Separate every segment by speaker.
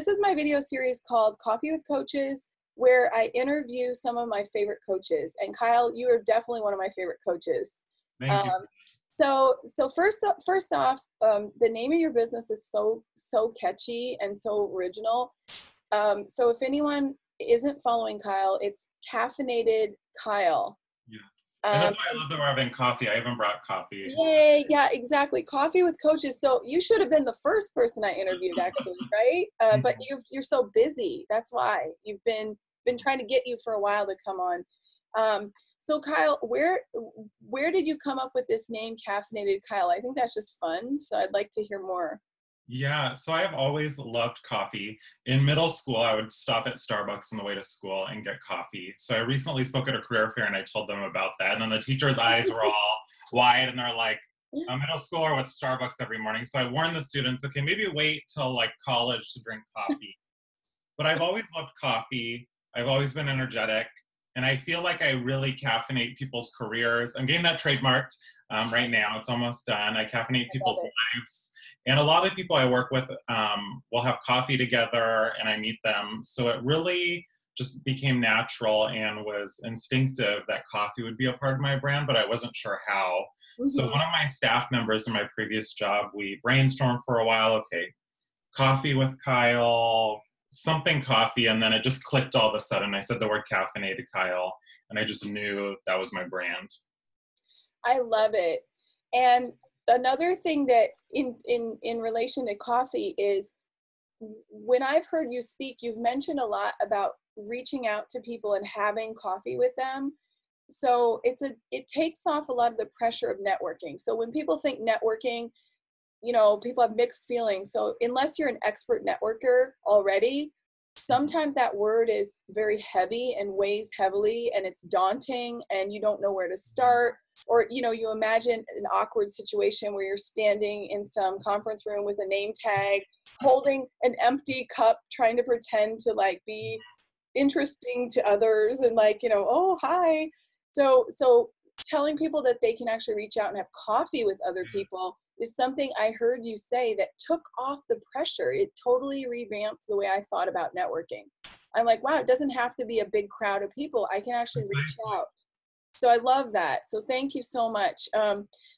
Speaker 1: this is my video series called Coffee with Coaches, where I interview some of my favorite coaches. And Kyle, you are definitely one of my favorite coaches.
Speaker 2: Thank you.
Speaker 1: So first off, the name of your business is so catchy and so original. So if anyone isn't following Kyle, it's Caffeinated Kyle.
Speaker 2: Yes. And that's why I love that we're having coffee. I even brought coffee.
Speaker 1: Yay, yeah, exactly. Coffee with Coaches. So you should have been the first person I interviewed, actually, right? But you're so busy. That's why you've been trying to get you for a while to come on. So Kyle, where did you come up with this name, Caffeinated Kyle? I think that's just fun. So I'd like to hear more.
Speaker 2: Yeah, so I have always loved coffee. In middle school, I would stop at Starbucks on the way to school and get coffee. So I recently spoke at a career fair and I told them about that. And then the teachers' eyes were all wide and they're like, a middle schooler with Starbucks every morning. So I warned the students, okay, maybe wait till like college to drink coffee. But I've always loved coffee. I've always been energetic. And I feel like I really caffeinate people's careers. I'm getting that trademarked right now. It's almost done. I caffeinate people's lives. And a lot of the people I work with will have coffee together and I meet them. So it really just became natural and was instinctive that coffee would be a part of my brand, but I wasn't sure how. Mm-hmm. So one of my staff members in my previous job, we brainstormed for a while. Okay, coffee with Kyle, something coffee, and then it just clicked all of a sudden. I said the word Caffeinated Kyle, and I just knew that was my brand.
Speaker 1: I love it. And another thing that in relation to coffee is when I've heard you speak, you've mentioned a lot about reaching out to people and having coffee with them. So it takes off a lot of the pressure of networking. So when people think networking, you know, people have mixed feelings. So unless you're an expert networker already, sometimes that word is very heavy and weighs heavily and it's daunting and you don't know where to start. Or, you know, you imagine an awkward situation where you're standing in some conference room with a name tag, holding an empty cup, trying to pretend to like be interesting to others and like, you know, oh, hi. So telling people that they can actually reach out and have coffee with other people is something I heard you say that took off the pressure. It totally revamped the way I thought about networking. I'm like, wow, it doesn't have to be a big crowd of people. I can actually reach out. So I love that. So thank you so much.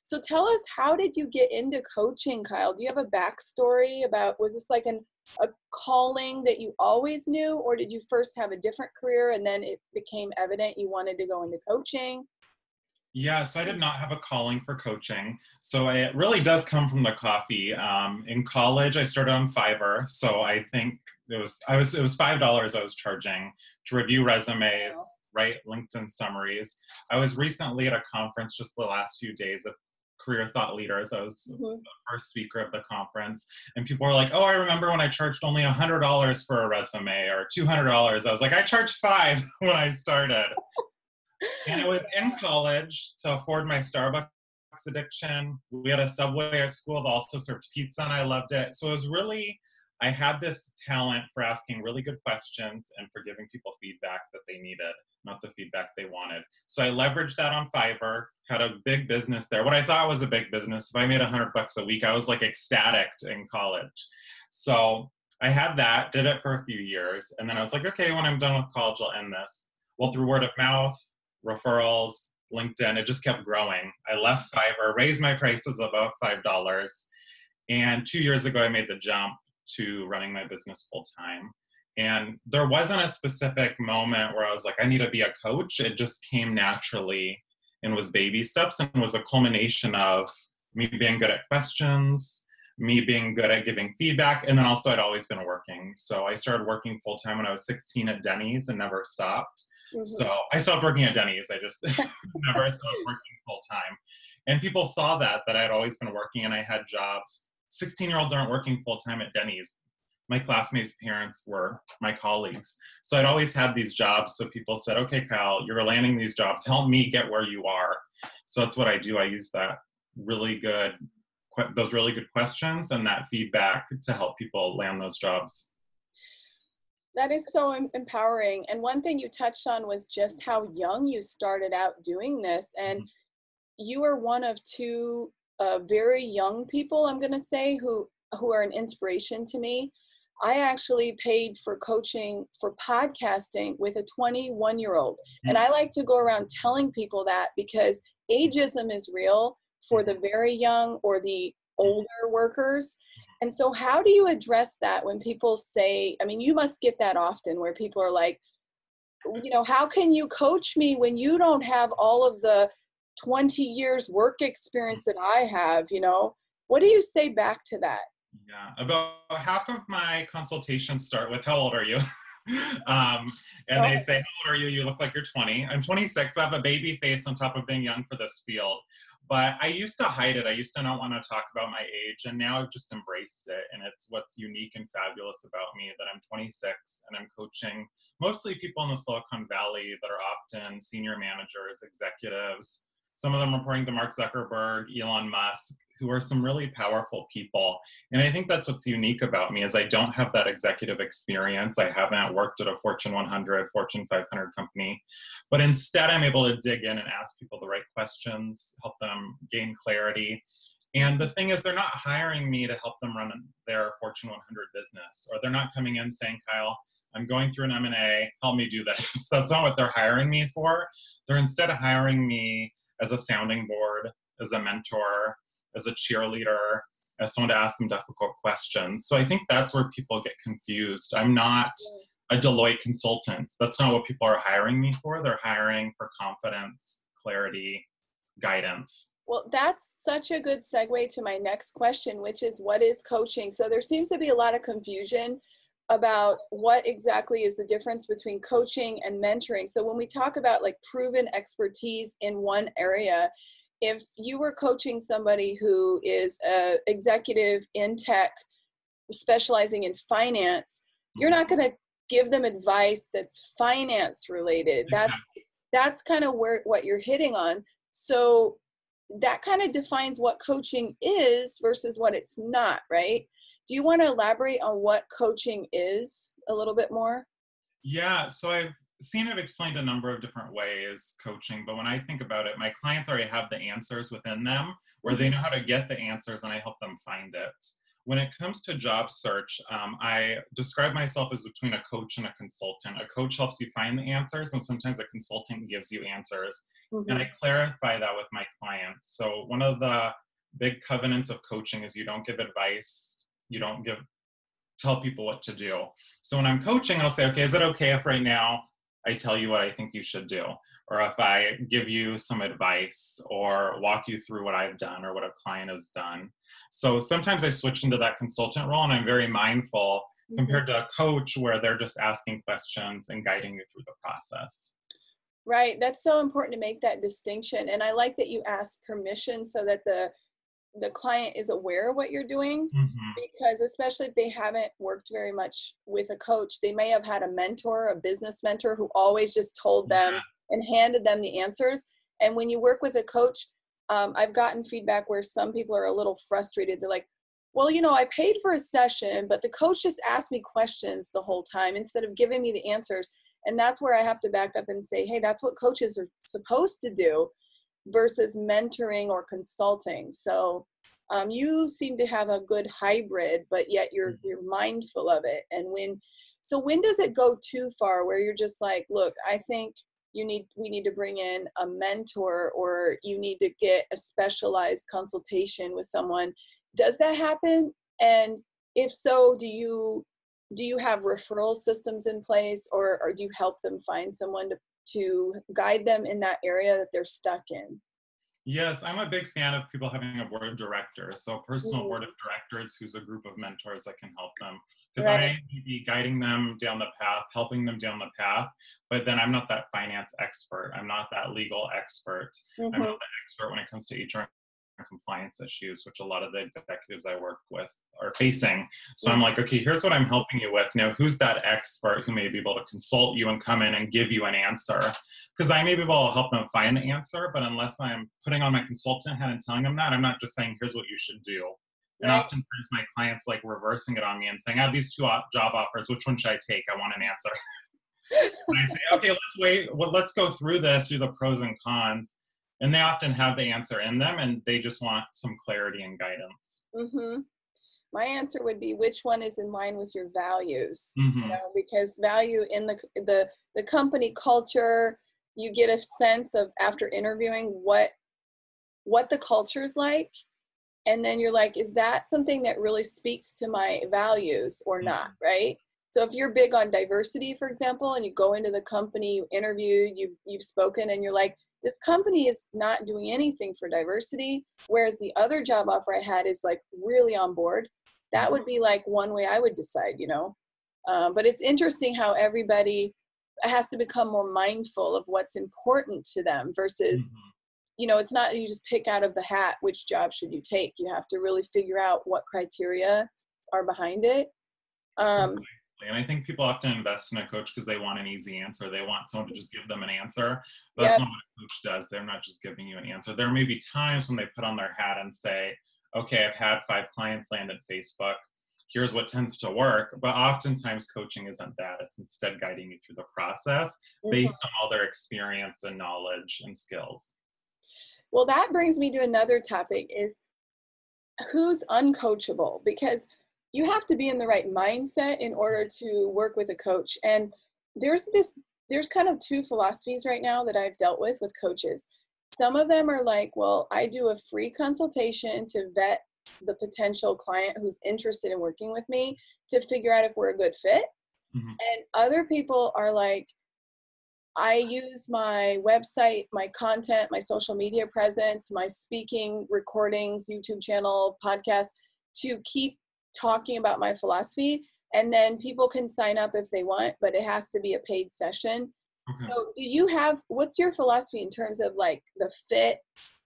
Speaker 1: So tell us, how did you get into coaching, Kyle? Do you have a backstory about, was this like a calling that you always knew, or did you first have a different career and then it became evident you wanted to go into coaching?
Speaker 2: Yeah, so I did not have a calling for coaching. So it really does come from the coffee. In college, I started on Fiverr. So I think it was $5 I was charging to review resumes, write LinkedIn summaries. I was recently at a conference just the last few days of career thought leaders. I was the first speaker of the conference, and people were like, "Oh, I remember when I charged only $100 for a resume or $200." I was like, "I charged $5 when I started." And it was in college to afford my Starbucks addiction. We had a Subway at school that also served pizza, and I loved it. So it was really, I had this talent for asking really good questions and for giving people feedback that they needed, not the feedback they wanted. So I leveraged that on Fiverr, had a big business there. What I thought was a big business. If I made $100 a week, I was like ecstatic in college. So I had that, did it for a few years. And then I was like, okay, when I'm done with college, I'll end this. Well, through word of mouth, referrals, LinkedIn, it just kept growing. I left Fiverr, raised my prices above $5. And 2 years ago, I made the jump to running my business full time. And there wasn't a specific moment where I was like, I need to be a coach. It just came naturally and was baby steps and was a culmination of me being good at questions, me being good at giving feedback, and then also I'd always been working. So I started working full time when I was 16 at Denny's and never stopped. So I stopped working at Denny's. I just never stopped working full time. And people saw that I'd always been working and I had jobs. 16-year-olds aren't working full time at Denny's. My classmates' parents were my colleagues. So I'd always had these jobs. So people said, okay, Kyle, you're landing these jobs. Help me get where you are. So that's what I do. I use those really good questions and that feedback to help people land those jobs.
Speaker 1: That is so empowering. And one thing you touched on was just how young you started out doing this. And you are one of two very young people, I'm going to say, who are an inspiration to me. I actually paid for coaching for podcasting with a 21-year-old. And I like to go around telling people that, because ageism is real for the very young or the older workers. And so how do you address that when people say, I mean, you must get that often where people are like, you know, how can you coach me when you don't have all of the 20 years work experience that I have, you know? What do you say back to that?
Speaker 2: Yeah, about half of my consultations start with, how old are you? And they say, how old are you? You look like you're 20. I'm 26, but I have a baby face on top of being young for this field. But I used to hide it. I used to not want to talk about my age, and now I've just embraced it. And it's what's unique and fabulous about me, that I'm 26 and I'm coaching mostly people in the Silicon Valley that are often senior managers, executives, some of them reporting to Mark Zuckerberg, Elon Musk, who are some really powerful people. And I think that's what's unique about me, is I don't have that executive experience. I haven't worked at a Fortune 100, Fortune 500 company, but instead I'm able to dig in and ask people the right questions, help them gain clarity. And the thing is, they're not hiring me to help them run their Fortune 100 business, or they're not coming in saying, Kyle, I'm going through an M&A, help me do this. That's not what they're hiring me for. They're instead hiring me as a sounding board, as a mentor, as a cheerleader, as someone to ask them difficult questions. So I think that's where people get confused. I'm not a Deloitte consultant. That's not what people are hiring me for. They're hiring for confidence, clarity, guidance.
Speaker 1: Well, that's such a good segue to my next question, which is, what is coaching? So there seems to be a lot of confusion about what exactly is the difference between coaching and mentoring. So when we talk about like proven expertise in one area, if you were coaching somebody who is an executive in tech specializing in finance, you're not going to give them advice that's finance related. That's kind of what you're hitting on. So that kind of defines what coaching is versus what it's not, right? Do you want to elaborate on what coaching is a little bit more?
Speaker 2: Yeah, so I've seen it explained a number of different ways, coaching, but when I think about it, my clients already have the answers within them, or they know how to get the answers, and I help them find it. When it comes to job search, I describe myself as between a coach and a consultant. A coach helps you find the answers, and sometimes a consultant gives you answers. And I clarify that with my clients. So one of the big covenants of coaching is you don't give advice, you don't tell people what to do. So when I'm coaching, I'll say, okay, is it okay if right now I tell you what I think you should do? Or if I give you some advice or walk you through what I've done or what a client has done. So sometimes I switch into that consultant role, and I'm very mindful compared to a coach where they're just asking questions and guiding you through the process.
Speaker 1: Right. That's so important to make that distinction. And I like that you ask permission so that the client is aware of what you're doing, because especially if they haven't worked very much with a coach, they may have had a mentor, a business mentor, who always just told them and handed them the answers. And when you work with a coach, I've gotten feedback where some people are a little frustrated. They're like, well, you know, I paid for a session, but the coach just asked me questions the whole time instead of giving me the answers. And that's where I have to back up and say, hey, that's what coaches are supposed to do versus mentoring or consulting. So you seem to have a good hybrid, but yet you're mindful of it. And when does it go too far where you're just like, look, I think we need to bring in a mentor, or you need to get a specialized consultation with someone? Does that happen? And if so, do you have referral systems in place, or do you help them find someone to guide them in that area that they're stuck in?
Speaker 2: Yes, I'm a big fan of people having a board of directors. So a personal board of directors who's a group of mentors that can help them. Because I may be guiding them down the path, helping them down the path, but then I'm not that finance expert. I'm not that legal expert. I'm not the expert when it comes to HR and compliance issues, which a lot of the executives I work with are facing. So I'm like, okay, here's what I'm helping you with. Now, who's that expert who may be able to consult you and come in and give you an answer? Because I may be able to help them find the answer, but unless I'm putting on my consultant hat and telling them that, I'm not just saying, here's what you should do. And oftentimes my clients like reversing it on me and saying, I have these two job offers. Which one should I take? I want an answer. And I say, okay, let's wait. Well, let's go through this, do the pros and cons. And they often have the answer in them, and they just want some clarity and guidance.
Speaker 1: My answer would be which one is in line with your values,
Speaker 2: Mm-hmm.
Speaker 1: because value in the company culture, you get a sense of after interviewing what the culture's like. And then you're like, is that something that really speaks to my values or not, right? So if you're big on diversity, for example, and you go into the company, you interview, you've spoken, and you're like, this company is not doing anything for diversity, whereas the other job offer I had is like really on board. That would be like one way I would decide, But it's interesting how everybody has to become more mindful of what's important to them versus, it's not you just pick out of the hat which job should you take. You have to really figure out what criteria are behind it.
Speaker 2: Precisely. And I think people often invest in a coach because they want an easy answer. They want someone to just give them an answer. But that's not what a coach does. They're not just giving you an answer. There may be times when they put on their hat and say, okay, I've had 5 clients land at Facebook. Here's what tends to work. But oftentimes coaching isn't that. It's instead guiding you through the process based on all their experience and knowledge and skills.
Speaker 1: Well, that brings me to another topic is who's uncoachable, because you have to be in the right mindset in order to work with a coach. And there's kind of 2 philosophies right now that I've dealt with coaches. Some of them are like, well, I do a free consultation to vet the potential client who's interested in working with me to figure out if we're a good fit. And other people are like, I use my website, my content, my social media presence, my speaking, recordings, YouTube channel, podcast to keep talking about my philosophy. And then people can sign up if they want, but it has to be a paid session. So what's your philosophy in terms of like the fit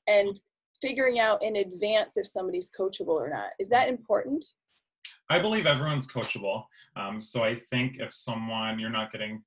Speaker 1: and figuring out in advance if somebody's coachable or not? Is that important?
Speaker 2: I believe everyone's coachable. So I think if you're not getting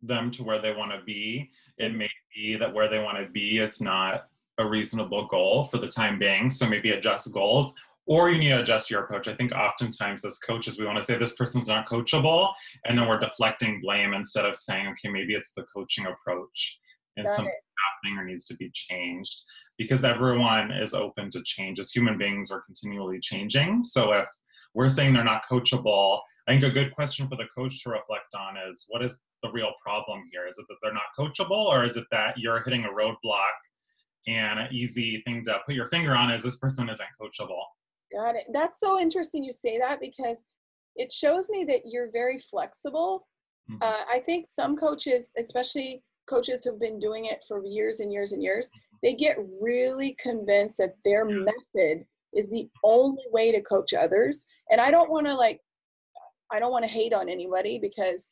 Speaker 2: them to where they want to be, it may be that where they want to be is not a reasonable goal for the time being. So maybe adjust goals, or you need to adjust your approach. I think oftentimes as coaches, we want to say this person's not coachable, and then we're deflecting blame instead of saying, okay, maybe it's the coaching approach and something happening or needs to be changed, because everyone is open to change. As human beings, are continually changing. So if we're saying they're not coachable, I think a good question for the coach to reflect on is, what is the real problem here? Is it that they're not coachable, or is it that you're hitting a roadblock? And an easy thing to put your finger on is this person isn't coachable.
Speaker 1: Got it. That's so interesting you say that, because it shows me that you're very flexible. I think some coaches, especially coaches who've been doing it for years and years and years, they get really convinced that their method is the only way to coach others. And I don't want to hate on anybody, because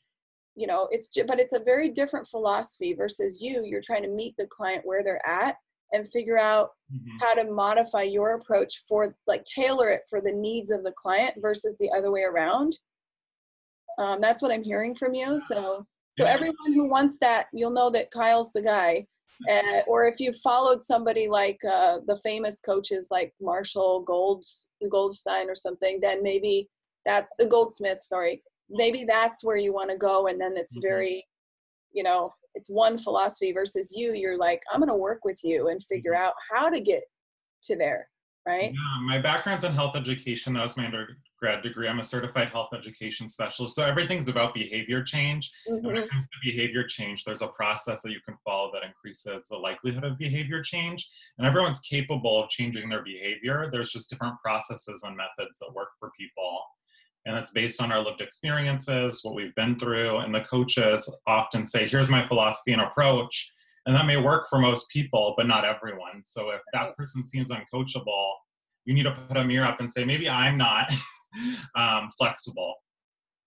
Speaker 1: but it's a very different philosophy versus you're trying to meet the client where they're at and figure out how to modify your approach for tailor it for the needs of the client versus the other way around. That's what I'm hearing from you. So everyone who wants that, you'll know that Kyle's the guy. Or if you followed somebody like the famous coaches like Marshall Goldstein or something, then maybe that's the Goldsmith, sorry. Maybe that's where you want to go. And then it's very, it's one philosophy versus you're like, I'm going to work with you and figure out how to get to there. Right.
Speaker 2: Yeah, my background's in health education. That was my undergrad degree. I'm a certified health education specialist. So everything's about behavior change. And when it comes to behavior change, there's a process that you can follow that increases the likelihood of behavior change. And everyone's capable of changing their behavior. There's just different processes and methods that work for people. And that's based on our lived experiences, what we've been through. And the coaches often say, here's my philosophy and approach. And that may work for most people, but not everyone. So if that person seems uncoachable, you need to put a mirror up and say, maybe I'm not flexible.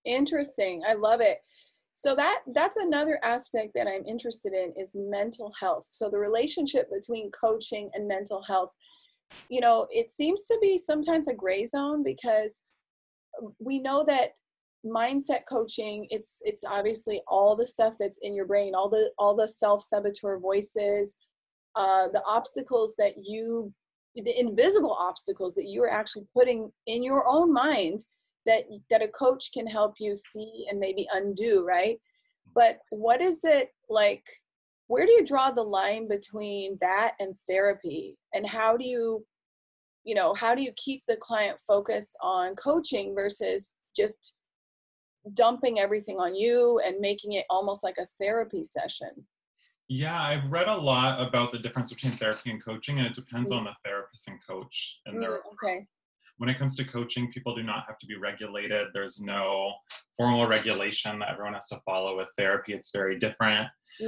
Speaker 1: Interesting. I love it. So that's another aspect that I'm interested in is mental health. So the relationship between coaching and mental health, it seems to be sometimes a gray zone, because we know that mindset coaching, it's obviously all the stuff that's in your brain, all the self-saboteur voices, the obstacles the invisible obstacles that you are actually putting in your own mind that a coach can help you see and maybe undo, right? But what is it like, where do you draw the line between that and therapy? And how do you you know, how do you keep the client focused on coaching versus just dumping everything on you and making it almost like a therapy session?
Speaker 2: Yeah, I've read a lot about the difference between therapy and coaching, and it depends on the therapist and coach and their
Speaker 1: Okay.
Speaker 2: when it comes to coaching, people do not have to be regulated. There's no formal regulation that everyone has to follow. With therapy, it's very different.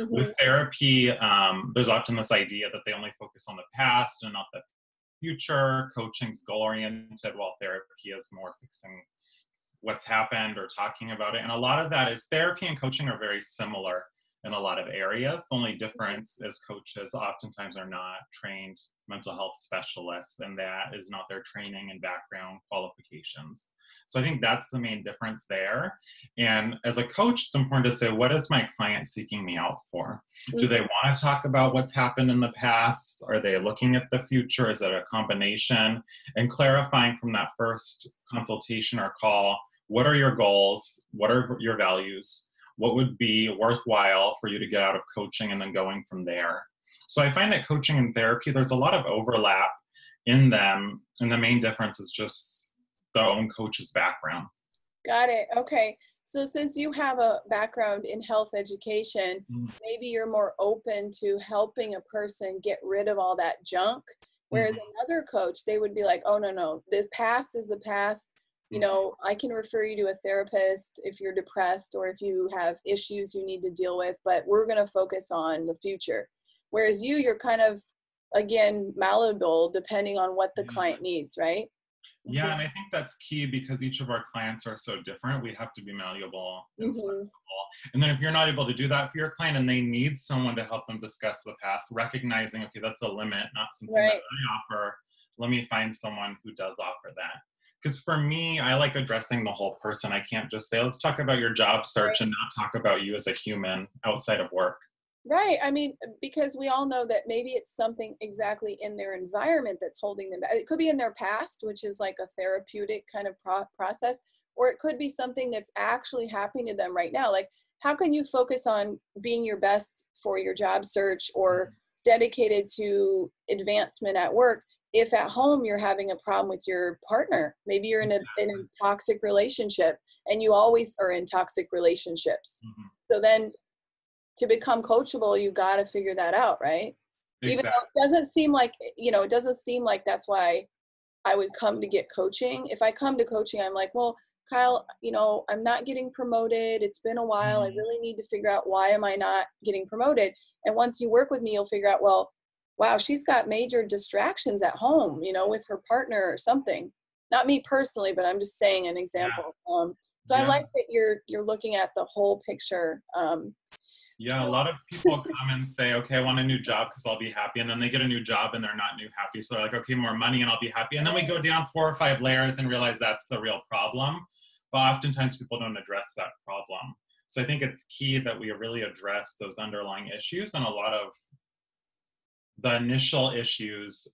Speaker 2: With therapy, there's often this idea that they only focus on the past and not the future. Coaching's goal-oriented, while therapy is more fixing what's happened or talking about it. And a lot of that is therapy and coaching are very similar in a lot of areas. The only difference is coaches oftentimes are not trained mental health specialists, and that is not their training and background qualifications. So I think that's the main difference there. And as a coach, it's important to say, what is my client seeking me out for? Do they want to talk about what's happened in the past? Are they looking at the future? Is it a combination? And clarifying from that first consultation or call, what are your goals? What are your values? What would be worthwhile for you to get out of coaching, and then going from there. So I find that coaching and therapy, there's a lot of overlap in them, and the main difference is just the own coach's background.
Speaker 1: Got it. Okay. So since you have a background in health education, maybe you're more open to helping a person get rid of all that junk. Whereas another coach, they would be like, oh, no, the past is the past. You know, I can refer you to a therapist if you're depressed or if you have issues you need to deal with, but we're going to focus on the future. Whereas you're kind of, again, malleable depending on what the client needs, right?
Speaker 2: Yeah, and I think that's key because each of our clients are so different. We have to be malleable and flexible. And then if you're not able to do that for your client and they need someone to help them discuss the past, recognizing, okay, that's a limit, not something that I offer. Let me find someone who does offer that. Because for me, I like addressing the whole person. I can't just say, let's talk about your job search and not talk about you as a human outside of work.
Speaker 1: Right. I mean, because we all know that maybe it's something exactly in their environment that's holding them back. It could be in their past, which is like a therapeutic kind of process, or it could be something that's actually happening to them right now. Like, how can you focus on being your best for your job search or dedicated to advancement at work if at home you're having a problem with your partner? Maybe you're in a toxic relationship, and you always are in toxic relationships. So then to become coachable, you got to figure that out, right? Exactly. Even though it doesn't seem like, it doesn't seem like that's why I would come to get coaching. If I come to coaching, I'm like, well, Kyle, I'm not getting promoted. It's been a while. I really need to figure out, why am I not getting promoted? And once you work with me, you'll figure out, well, wow, she's got major distractions at home, with her partner or something. Not me personally, but I'm just saying an example. I like that you're looking at the whole picture.
Speaker 2: Yeah, a lot of people come and say, okay, I want a new job because I'll be happy. And then they get a new job and they're not happy. So they're like, okay, more money and I'll be happy. And then we go down 4 or 5 layers and realize that's the real problem. But oftentimes people don't address that problem. So I think it's key that we really address those underlying issues. And a lot of the initial issues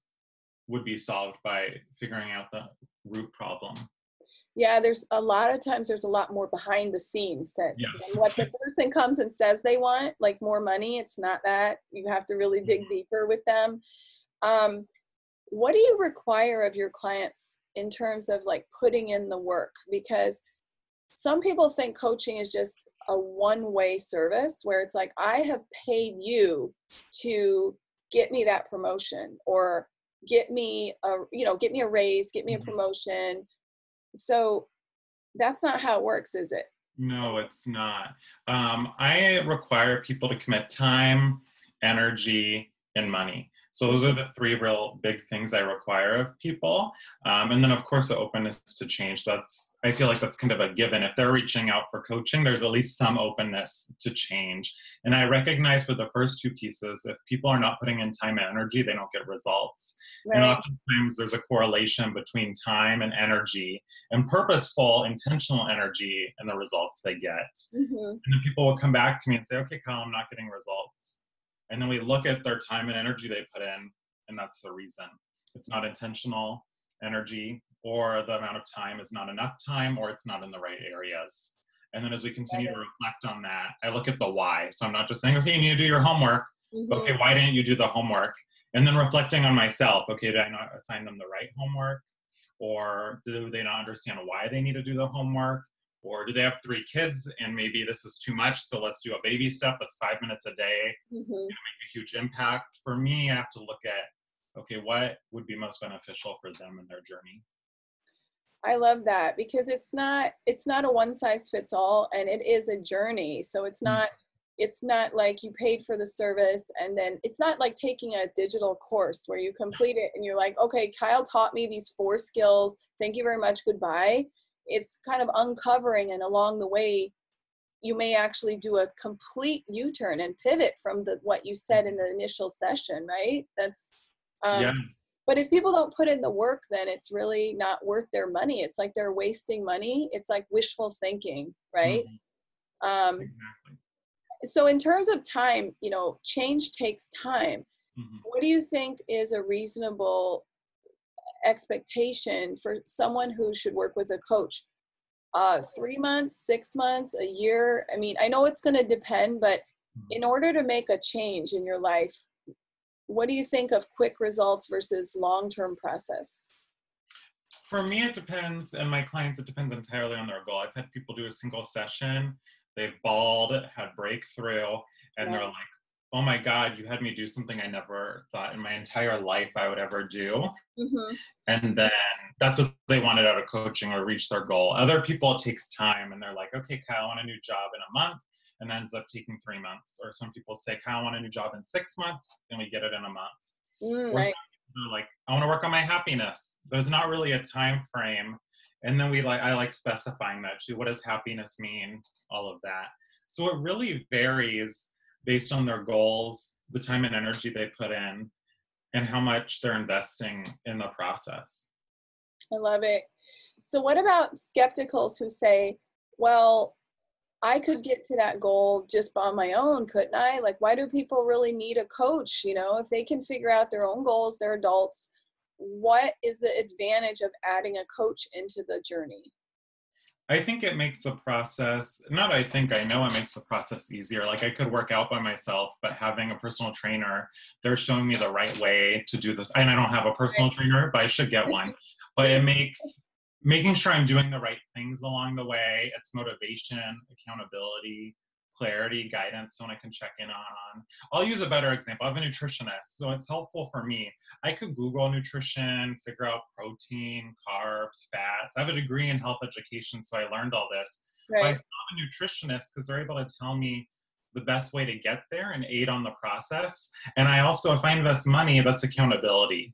Speaker 2: would be solved by figuring out the root problem.
Speaker 1: Yeah, there's a lot more behind the scenes than what the person comes and says they want, like more money. It's not that. You have to really dig deeper with them. What do you require of your clients in terms of like putting in the work? Because some people think coaching is just a one-way service where it's like, I have paid you to get me that promotion or get me a raise, get me a promotion. So that's not how it works, is it?
Speaker 2: No, it's not. I require people to commit time, energy, and money. So those are the 3 real big things I require of people. And then of course the openness to change. I feel like that's kind of a given. If they're reaching out for coaching, there's at least some openness to change. And I recognize for the first 2 pieces, if people are not putting in time and energy, they don't get results. Right. And oftentimes there's a correlation between time and energy and purposeful, intentional energy and the results they get. And then people will come back to me and say, okay, Kyle, I'm not getting results. And then we look at their time and energy they put in, and that's the reason. It's not intentional energy, or the amount of time is not enough time, or it's not in the right areas. And then as we continue to reflect on that, I look at the why. So I'm not just saying, okay, you need to do your homework.
Speaker 1: Mm-hmm.
Speaker 2: Okay, why didn't you do the homework? And then reflecting on myself, okay, did I not assign them the right homework? Or do they not understand why they need to do the homework? Or do they have 3 kids and maybe this is too much, so let's do a baby step that's 5 minutes a day,
Speaker 1: Mm-hmm.
Speaker 2: make a huge impact? For me, I have to look at, okay, what would be most beneficial for them in their journey?
Speaker 1: I love that, because it's not a one size fits all, and it is a journey. So it's not like you paid for the service and then it's not like taking a digital course where you complete it and you're like, okay, Kyle taught me these 4 skills. Thank you very much. Goodbye. It's kind of uncovering, and along the way, you may actually do a complete U-turn and pivot from what you said in the initial session, right? That's,
Speaker 2: Yes.
Speaker 1: but if people don't put in the work, then it's really not worth their money. It's like they're wasting money. It's like wishful thinking, right?
Speaker 2: Exactly.
Speaker 1: So in terms of time, change takes time.
Speaker 2: Mm-hmm.
Speaker 1: What do you think is a reasonable expectation for someone who should work with a coach? 3 months, 6 months, a year? I mean, I know it's going to depend, but in order to make a change in your life, what do you think of quick results versus long-term process?
Speaker 2: For me, it depends, and my clients, it depends entirely on their goal. I've had people do a single session, they've bawled, had breakthrough, and they're like, oh my God, you had me do something I never thought in my entire life I would ever do.
Speaker 1: Mm-hmm.
Speaker 2: And then that's what they wanted out of coaching, or reach their goal. Other people, it takes time, and they're like, okay, Kyle, I want a new job in a month, and that ends up taking 3 months. Or some people say, Kyle, I want a new job in 6 months, and we get it in a month. Or
Speaker 1: Right.
Speaker 2: some people are like, I want to work on my happiness. There's not really a time frame. And then I like specifying that too. What does happiness mean? All of that. So it really varies based on their goals, the time and energy they put in, and how much they're investing in the process.
Speaker 1: I love it. So what about skepticals who say, well, I could get to that goal just on my own, couldn't I? Like, why do people really need a coach? If they can figure out their own goals, they're adults. What is the advantage of adding a coach into the journey?
Speaker 2: I think it makes the process, I know it makes the process easier. Like, I could work out by myself, but having a personal trainer, they're showing me the right way to do this. And I don't have a personal trainer, but I should get one. But it makes making sure I'm doing the right things along the way. It's motivation, accountability, clarity, guidance, someone I can check in on. I'll use a better example. I have a nutritionist, so it's helpful for me. I could Google nutrition, figure out protein, carbs, fats. I have a degree in health education, so I learned all this. But I
Speaker 1: Right.
Speaker 2: still have a nutritionist because they're able to tell me the best way to get there and aid on the process. And I also, if I invest money, that's accountability.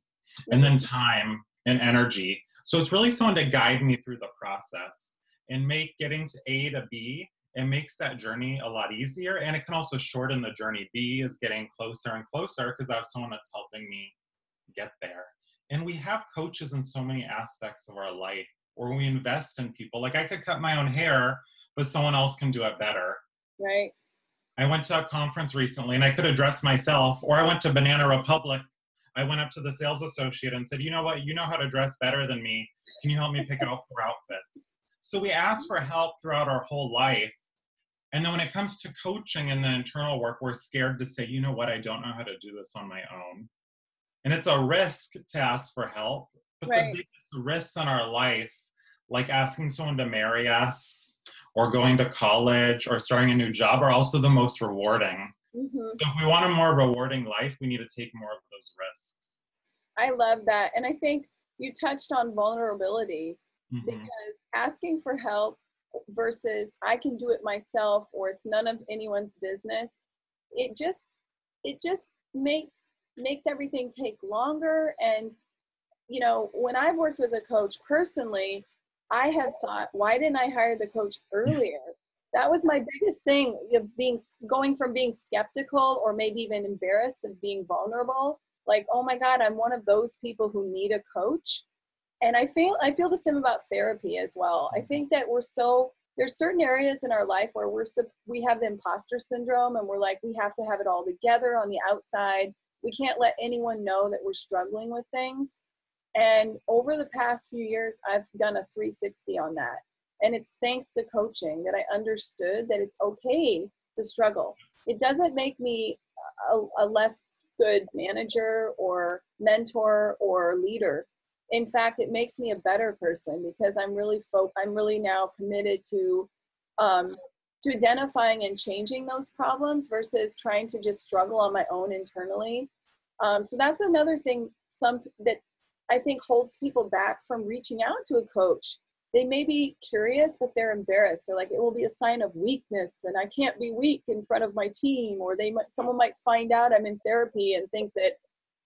Speaker 2: And then time and energy. So it's really someone to guide me through the process and make getting to A to B. It makes that journey a lot easier, and it can also shorten the journey. B is getting closer and closer because I have someone that's helping me get there. And we have coaches in so many aspects of our life, or we invest in people. Like, I could cut my own hair, but someone else can do it better.
Speaker 1: Right.
Speaker 2: I went to a conference recently and I could have dressed myself, or I went to Banana Republic. I went up to the sales associate and said, you know what, you know how to dress better than me. Can you help me pick out 4 outfits? So we ask for help throughout our whole life. And then when it comes to coaching and the internal work, we're scared to say, you know what, I don't know how to do this on my own. And it's a risk to ask for help. But the biggest risks in our life, like asking someone to marry us, or going to college, or starting a new job, are also the most rewarding.
Speaker 1: Mm-hmm.
Speaker 2: So if we want a more rewarding life, we need to take more of those risks.
Speaker 1: I love that. And I think you touched on vulnerability,
Speaker 2: Mm-hmm.
Speaker 1: because asking for help versus I can do it myself, or it's none of anyone's business, it just makes everything take longer. And when I've worked with a coach personally, I have thought, why didn't I hire the coach earlier? That was my biggest thing, of going from being skeptical or maybe even embarrassed of being vulnerable. Like, oh my God, I'm one of those people who need a coach. And I feel the same about therapy as well. I think that there's certain areas in our life where we have the imposter syndrome, and we're like, we have to have it all together on the outside. We can't let anyone know that we're struggling with things. And over the past few years, I've done a 360 on that. And it's thanks to coaching that I understood that it's okay to struggle. It doesn't make me a less good manager or mentor or leader. In fact, it makes me a better person because I'm really now committed to identifying and changing those problems versus trying to just struggle on my own internally. So that's another thing that I think holds people back from reaching out to a coach. They may be curious, but they're embarrassed. They're like, it will be a sign of weakness and I can't be weak in front of my team, or someone might find out I'm in therapy and think that,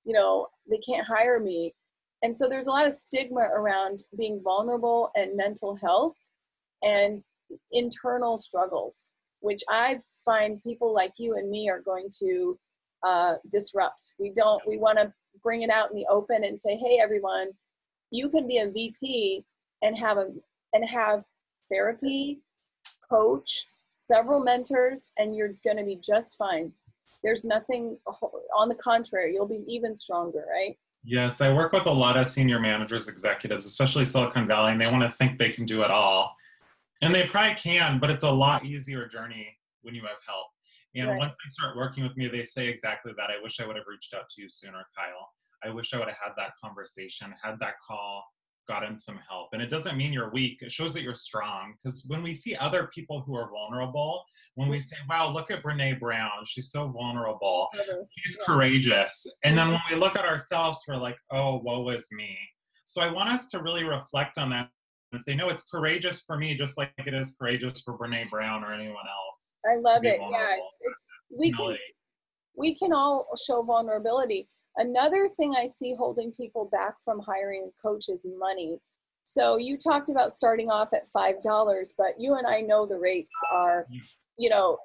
Speaker 1: they can't hire me. And so there's a lot of stigma around being vulnerable and mental health and internal struggles, which I find people like you and me are going to disrupt. We want to bring it out in the open and say, hey, everyone, you can be a VP and have therapy, coach, several mentors, and you're going to be just fine. There's nothing, on the contrary, you'll be even stronger, right?
Speaker 2: Yes, I work with a lot of senior managers, executives, especially Silicon Valley, and they want to think they can do it all. And they probably can, but it's a lot easier journey when you have help. And
Speaker 1: Right.
Speaker 2: once they start working with me, they say exactly that. I wish I would have reached out to you sooner, Kyle. I wish I would have had that conversation, had that call, gotten some help. And it doesn't mean you're weak. It shows that you're strong. Because when we see other people who are vulnerable, when we say, wow, look at Brene Brown, she's so vulnerable, she's courageous. And then when we look at ourselves, we're like, oh, woe is me. So I want us to really reflect on that and say, no, it's courageous for me, just like it is courageous for Brene Brown or anyone else.
Speaker 1: I love it. Yeah, we can all show vulnerability. Another thing I see holding people back from hiring a coach is money. So you talked about starting off at $5, but you and I know the rates are, to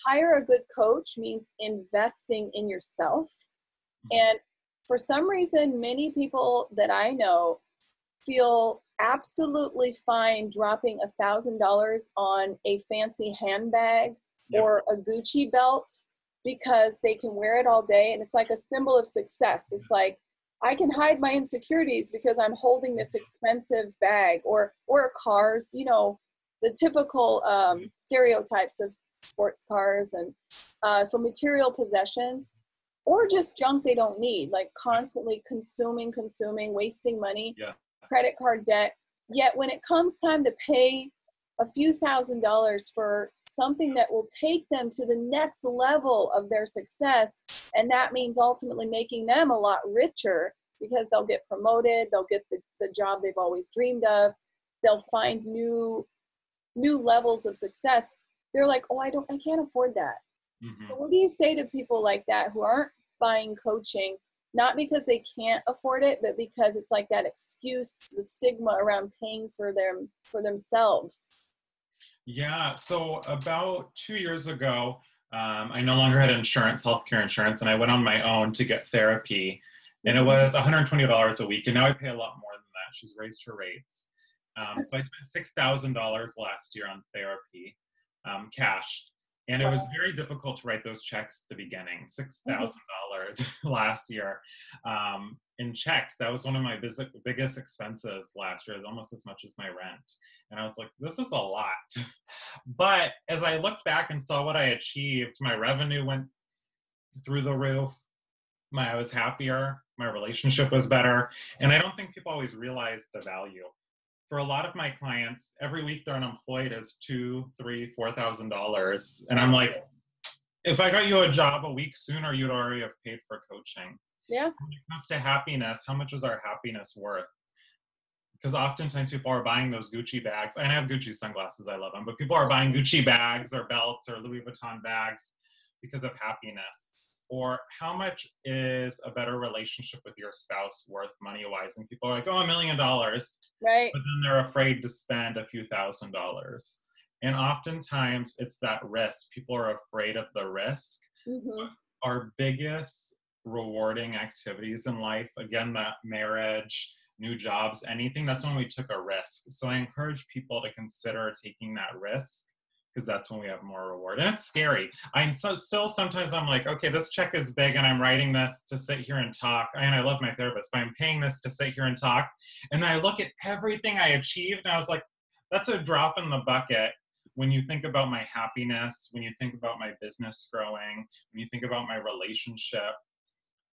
Speaker 1: hire a good coach means investing in yourself. And for some reason, many people that I know feel absolutely fine dropping $1,000 on a fancy handbag or a Gucci belt because they can wear it all day and it's like a symbol of success. It's like, I can hide my insecurities because I'm holding this expensive bag, or cars, the typical stereotypes of sports cars, and so material possessions, or just junk they don't need, like constantly consuming, wasting money, credit card debt. Yet when it comes time to pay a few $1,000s for something that will take them to the next level of their success, and that means ultimately making them a lot richer because they'll get promoted, they'll get the job they've always dreamed of, they'll find new levels of success. They're like, oh, I can't afford that. So what do you say to people like that who aren't buying coaching, not because they can't afford it, but because it's like that excuse, the stigma around paying for themselves?
Speaker 2: Yeah, so about 2 years ago, I no longer had healthcare insurance, and I went on my own to get therapy. And it was $120 a week, and now I pay a lot more than that. She's raised her rates. So I spent $6,000 last year on therapy, cash. And it was very difficult to write those checks at the beginning, $6,000 last year in checks. That was one of my biggest expenses last year. It was almost as much as my rent. And I was like, this is a lot. But as I looked back and saw what I achieved, my revenue went through the roof. I was happier. My relationship was better. And I don't think people always realize the value. For a lot of my clients, every week they're unemployed is $2,000, $3,000, $4,000. And I'm like, if I got you a job a week sooner, you'd already have paid for coaching.
Speaker 1: Yeah.
Speaker 2: When it comes to happiness, how much is our happiness worth? Because oftentimes people are buying those Gucci bags. I have Gucci sunglasses, I love them, but people are buying Gucci bags or belts or Louis Vuitton bags because of happiness. Or how much is a better relationship with your spouse worth money-wise? And people are like, oh, $1 million.
Speaker 1: Right.
Speaker 2: But then they're afraid to spend a few $1,000s. And oftentimes it's that risk. People are afraid of the risk. Our biggest rewarding activities in life, again, that marriage, new jobs, anything, that's when we took a risk. So I encourage people to consider taking that risk, because that's when we have more reward. And it's scary. Still sometimes I'm like, okay, this check is big and I'm writing this to sit here and talk. And I love my therapist, but I'm paying this to sit here and talk. And then I look at everything I achieved and I was like, that's a drop in the bucket when you think about my happiness, when you think about my business growing, when you think about my relationship.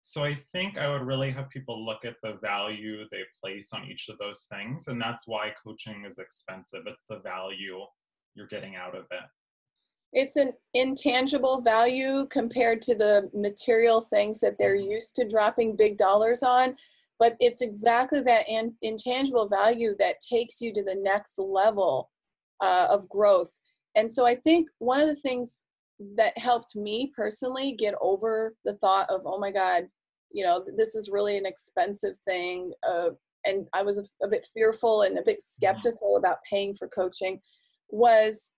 Speaker 2: So I think I would really have people look at the value they place on each of those things. And that's why coaching is expensive. It's the value you're getting out of it.
Speaker 1: It's an intangible value compared to the material things that they're used to dropping big dollars on. But it's exactly that intangible value that takes you to the next level of growth. And so I think one of the things that helped me personally get over the thought of, oh my God, you know, this is really an expensive thing. And I was a bit fearful and a bit skeptical about paying for coaching, was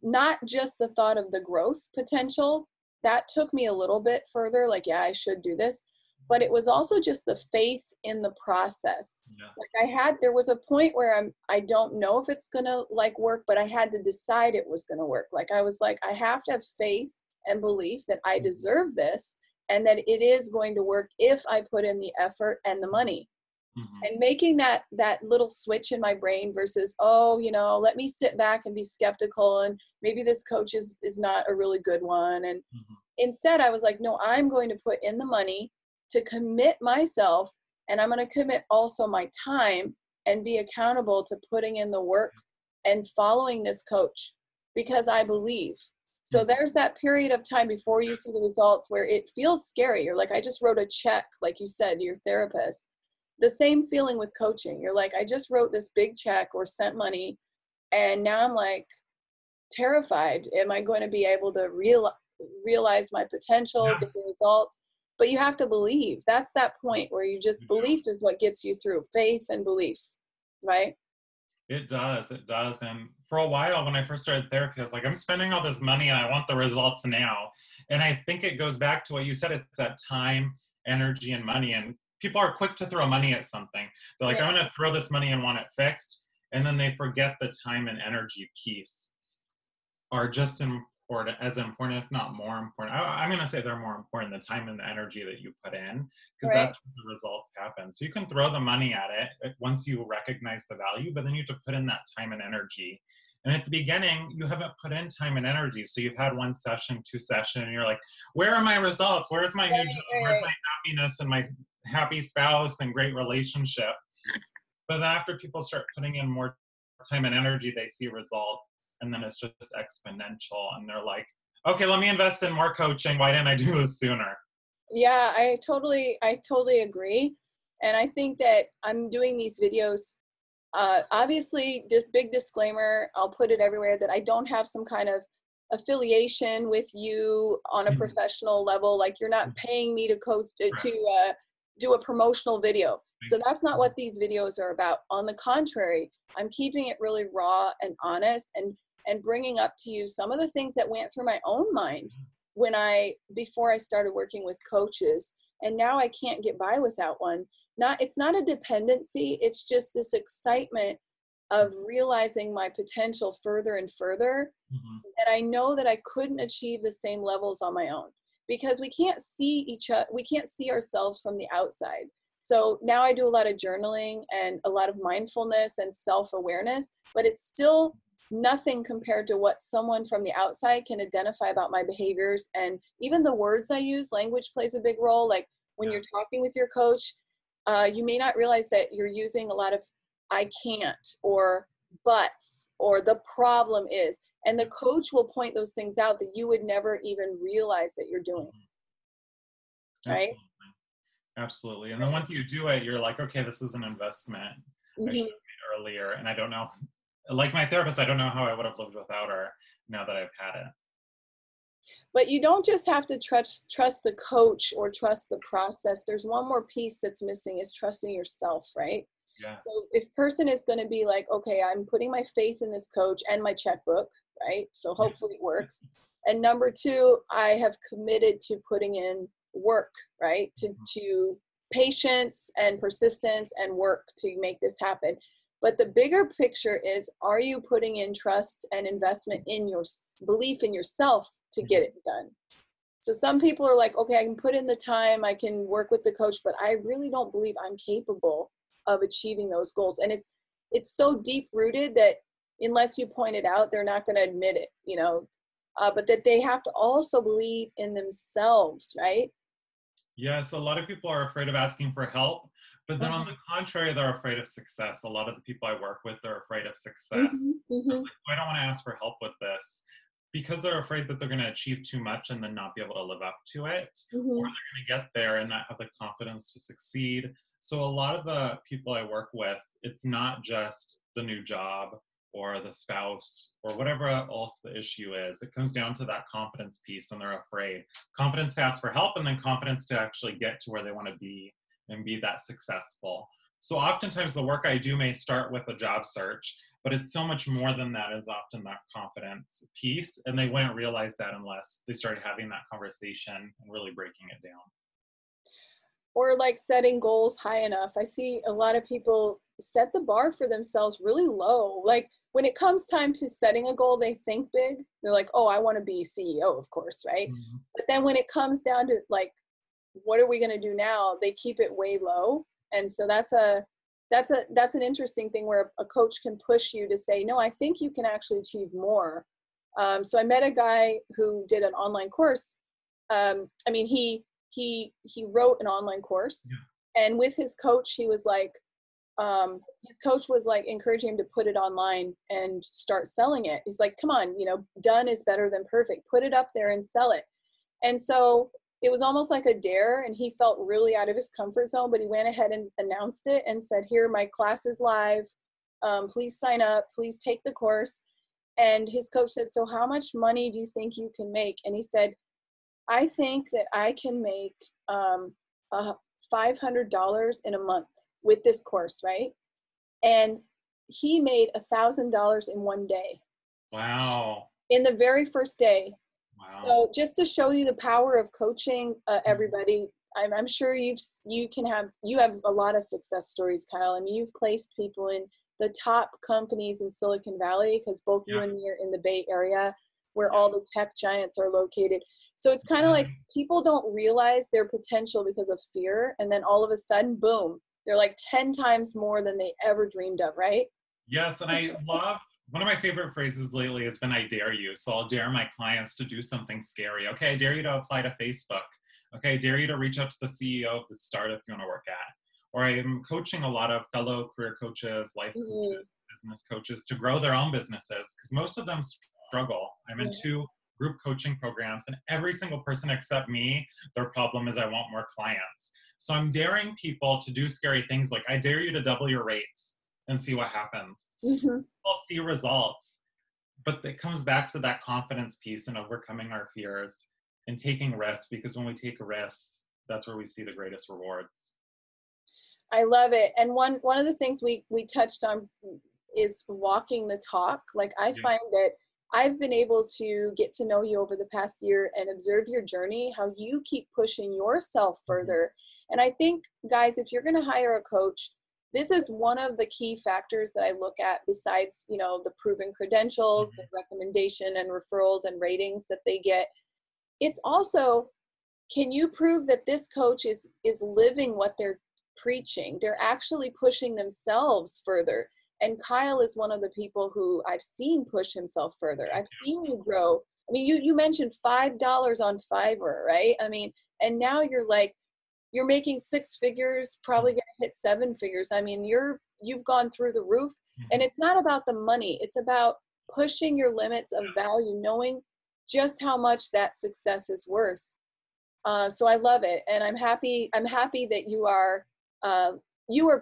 Speaker 1: not just the thought of the growth potential. That took me a little bit further, like, yeah, I should do this. But it was also just the faith in the process.
Speaker 2: Yeah.
Speaker 1: Like there was a point where I don't know if it's gonna like work, but I had to decide it was gonna work. Like I was like, I have to have faith and belief that I deserve this and that it is going to work if I put in the effort and the money. And making that little switch in my brain versus, oh, you know, let me sit back and be skeptical and maybe this coach is not a really good one. And instead I was like, no, I'm going to put in the money to commit myself, and I'm going to commit also my time and be accountable to putting in the work and following this coach because I believe. So there's that period of time before you see the results where it feels scary. You're like, I just wrote a check, like you said, to your therapist. The same feeling with coaching. You're like, I just wrote this big check or sent money, and now I'm like terrified. Am I going to be able to realize my potential, get the results? But you have to believe. That's that point where you just, belief is what gets you through. Faith and belief, right?
Speaker 2: It does. And for a while, when I first started therapy, I was like, I'm spending all this money and I want the results now. And I think it goes back to what you said. It's that time, energy, and money. And people are quick to throw money at something. They're like, I'm going to throw this money and want it fixed. And then they forget the time and energy piece are just as important, if not more important. I'm going to say they're more important, the time and the energy that you put in, because that's where the results happen. So you can throw the money at it once you recognize the value, but then you have to put in that time and energy. And at the beginning, you haven't put in time and energy. So you've had 1 session, 2 sessions, and you're like, where are my results? Where's my new job? Where's my happiness and my happy spouse and great relationship? But then after people start putting in more time and energy, they see results. And then it's just exponential. And they're like, okay, let me invest in more coaching. Why didn't I do this sooner?
Speaker 1: Yeah, I totally agree. And I think that I'm doing these videos. Obviously, this big disclaimer, I'll put it everywhere, that I don't have some kind of affiliation with you on a professional level. Like you're not paying me to coach, to do a promotional video. So that's not what these videos are about. On the contrary, I'm keeping it really raw and honest and bringing up to you some of the things that went through my own mind before I started working with coaches. And now I can't get by without one. It's not a dependency. It's just this excitement of realizing my potential further and further. And I know that I couldn't achieve the same levels on my own because we can't see each other. We can't see ourselves from the outside. So now I do a lot of journaling and a lot of mindfulness and self-awareness, but it's still nothing compared to what someone from the outside can identify about my behaviors. And even the words I use, language plays a big role. Like when you're talking with your coach, you may not realize that you're using a lot of I can't or buts or the problem is. And the coach will point those things out that you would never even realize that you're doing. Right?
Speaker 2: Absolutely. And then once you do it, you're like, okay, this is an investment I should have made earlier. And I don't know, like my therapist, I don't know how I would have lived without her now that I've had it.
Speaker 1: But you don't just have to trust the coach or trust the process. There's one more piece that's missing, is trusting yourself, right?
Speaker 2: Yeah.
Speaker 1: So if a person is going to be like, okay, I'm putting my faith in this coach and my checkbook, right? So hopefully it works. And number 2, I have committed to putting in work, right? To patience and persistence and work to make this happen. But the bigger picture is, are you putting in trust and investment in your belief in yourself to get it done? So some people are like, okay, I can put in the time, I can work with the coach, but I really don't believe I'm capable of achieving those goals. And it's so deep rooted that unless you point it out, they're not going to admit it, but that they have to also believe in themselves, right?
Speaker 2: Yes, a lot of people are afraid of asking for help, but then on
Speaker 1: Mm-hmm.
Speaker 2: the contrary, they're afraid of success. A lot of the people I work with, they're afraid of success.
Speaker 1: Mm-hmm.
Speaker 2: They're
Speaker 1: Mm-hmm.
Speaker 2: like, "Oh, I don't want to ask for help with this," because they're afraid that they're going to achieve too much and then not be able to live up to it, or
Speaker 1: Mm-hmm.
Speaker 2: they're going to get there and not have the confidence to succeed. So a lot of the people I work with, it's not just the new job or the spouse or whatever else the issue is. It comes down to that confidence piece, and they're afraid. Confidence to ask for help, and then confidence to actually get to where they want to be and be that successful. So oftentimes the work I do may start with a job search, but it's so much more than that. It's often that confidence piece, and they wouldn't realize that unless they started having that conversation and really breaking it down.
Speaker 1: Or like setting goals high enough. I see a lot of people set the bar for themselves really low. Like when it comes time to setting a goal, they think big. They're like, oh, I want to be CEO, of course, right?
Speaker 2: Mm-hmm.
Speaker 1: But then when it comes down to like, what are we going to do now? They keep it way low. And so that's an interesting thing where a coach can push you to say, no, I think you can actually achieve more. So I met a guy who did an online course. He wrote an online course,
Speaker 2: Yeah.
Speaker 1: and with his coach, he was like, his coach was like encouraging him to put it online and start selling it. He's like, come on, done is better than perfect. Put it up there and sell it. And so it was almost like a dare, and he felt really out of his comfort zone, but he went ahead and announced it and said, here, my class is live. Please sign up. Please take the course. And his coach said, so how much money do you think you can make? And he said, I think that I can make $500 in a month with this course, right? And he made $1,000 in one day.
Speaker 2: Wow.
Speaker 1: In the very first day.
Speaker 2: Wow.
Speaker 1: So just to show you the power of coaching, everybody, I'm sure you have a lot of success stories, Kyle. I mean, you've placed people in the top companies in Silicon Valley, because both you and me are in the Bay Area, where all the tech giants are located. So it's kind of like people don't realize their potential because of fear, and then all of a sudden, boom, they're like 10 times more than they ever dreamed of, right?
Speaker 2: Yes, and I love, one of my favorite phrases lately has been, I dare you. So I'll dare my clients to do something scary. Okay, I dare you to apply to Facebook. Okay, I dare you to reach out to the CEO of the startup you want to work at. Or I am coaching a lot of fellow career coaches, life coaches, business coaches to grow their own businesses, because most of them struggle. I'm in 2 group coaching programs, and every single person except me, their problem is I want more clients. So I'm daring people to do scary things, like I dare you to double your rates and see what happens. We'll see results, but it comes back to that confidence piece and overcoming our fears and taking risks, because when we take risks, that's where we see the greatest rewards.
Speaker 1: I love it. And one of the things we touched on is walking the talk. Like I find that I've been able to get to know you over the past year and observe your journey, how you keep pushing yourself further. And I think, guys, if you're going to hire a coach, this is one of the key factors that I look at, besides, the proven credentials, the recommendation and referrals and ratings that they get. It's also, can you prove that this coach is living what they're preaching? They're actually pushing themselves further. And Kyle is one of the people who I've seen push himself further. I've seen you grow. I mean, you mentioned $5 on Fiverr, right? I mean, and now you're making 6 figures, probably going to hit 7 figures. I mean, you've gone through the roof, and it's not about the money. It's about pushing your limits of value, knowing just how much that success is worth. So I love it. And I'm happy that you are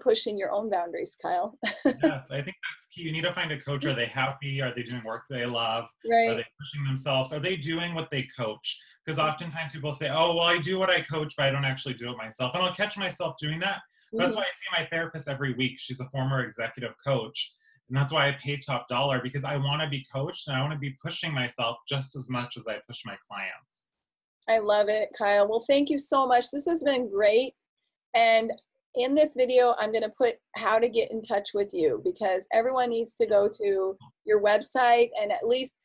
Speaker 1: pushing your own boundaries, Kyle.
Speaker 2: Yes, I think that's key. You need to find a coach. Are they happy? Are they doing work they love?
Speaker 1: Right.
Speaker 2: Are they pushing themselves? Are they doing what they coach? Because oftentimes people say, oh, well, I do what I coach, but I don't actually do it myself. And I'll catch myself doing that. That's why I see my therapist every week. She's a former executive coach. And that's why I pay top dollar, because I want to be coached and I want to be pushing myself just as much as I push my clients.
Speaker 1: I love it, Kyle. Well, thank you so much. This has been great. And in this video, I'm going to put how to get in touch with you, because everyone needs to go to your website. And at least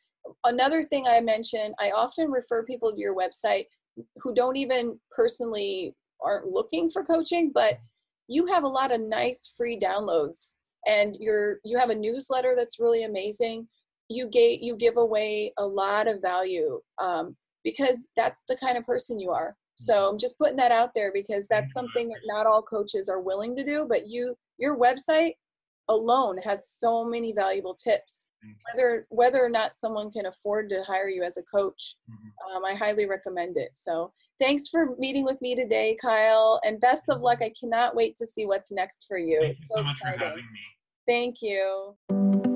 Speaker 1: another thing I mentioned, I often refer people to your website who don't even personally aren't looking for coaching, but you have a lot of nice free downloads and you have a newsletter that's really amazing. You give away a lot of value, because that's the kind of person you are. So I'm just putting that out there, because that's something that not all coaches are willing to do, but your website alone has so many valuable tips. Whether or not someone can afford to hire you as a coach, I highly recommend it. So thanks for meeting with me today, Kyle, and best of luck. I cannot wait to see what's next for you.
Speaker 2: Thank
Speaker 1: It's
Speaker 2: you
Speaker 1: so
Speaker 2: so much
Speaker 1: exciting.
Speaker 2: for having me.
Speaker 1: Thank you.